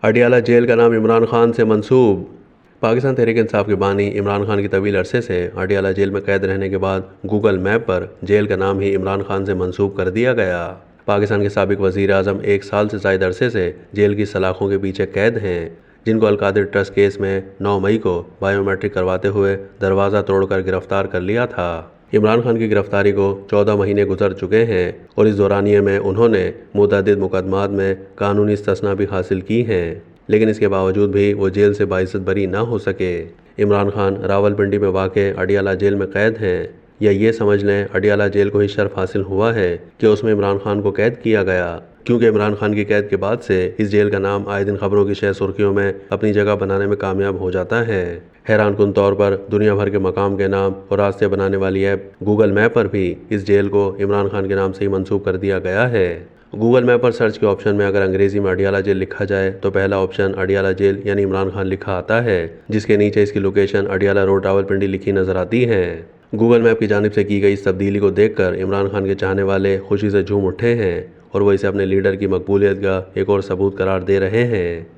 Adiala jail کا نام عمران خان سے منسوب۔ پاکستان تحریک انصاف کے بانی عمران خان کی طویل عرصے سے اڈیالہ جیل میں قید رہنے کے بعد گوگل میپ پر جیل کا نام ہی عمران خان سے منسوب کر دیا گیا۔ پاکستان کے سابق وزیر اعظم 1 سال سے زائد عرصے سے جیل کی سلاخوں کے پیچھے قید ہیں، جن کو القادر ٹرسٹ کیس میں 9 مئی کو بائیو میٹرک کرواتے ہوئے دروازہ توڑ کر گرفتار کر لیا تھا۔ عمران خان کی گرفتاری کو 14 مہینے گزر چکے ہیں اور اس دورانیے میں انہوں نے متعدد مقدمات میں قانونی استثناء بھی حاصل کی ہیں، لیکن اس کے باوجود بھی وہ جیل سے باعزت بری نہ ہو سکے۔ عمران خان راولپنڈی میں واقع اڈیالہ جیل میں قید ہیں، یا یہ سمجھ لیں اڈیالہ جیل کو ہی شرف حاصل ہوا ہے کہ اس میں عمران خان کو قید کیا گیا، کیونکہ عمران خان کی قید کے بعد سے اس جیل کا نام آئے دن خبروں کی شہ سرخیوں میں اپنی جگہ بنانے میں کامیاب ہو جاتا ہے۔ حیران کن طور پر دنیا بھر کے مقام کے نام اور راستے بنانے والی ایپ گوگل میپ پر بھی اس جیل کو عمران خان کے نام سے ہی منسوب کر دیا گیا ہے۔ گوگل میپ پر سرچ کے آپشن میں اگر انگریزی میں اڈیالہ جیل لکھا جائے تو پہلا آپشن اڈیالہ جیل یعنی عمران خان لکھا آتا ہے، جس کے نیچے اس کی لوکیشن اڈیالہ روڈ راولپنڈی لکھی نظر آتی ہے۔ گوگل میپ کی جانب سے کی گئی اس تبدیلی کو دیکھ کر عمران خان کے چاہنے والے خوشی سے جھوم اٹھے ہیں اور وہ اسے اپنے لیڈر کی مقبولیت کا ایک اور ثبوت قرار دے رہے ہیں۔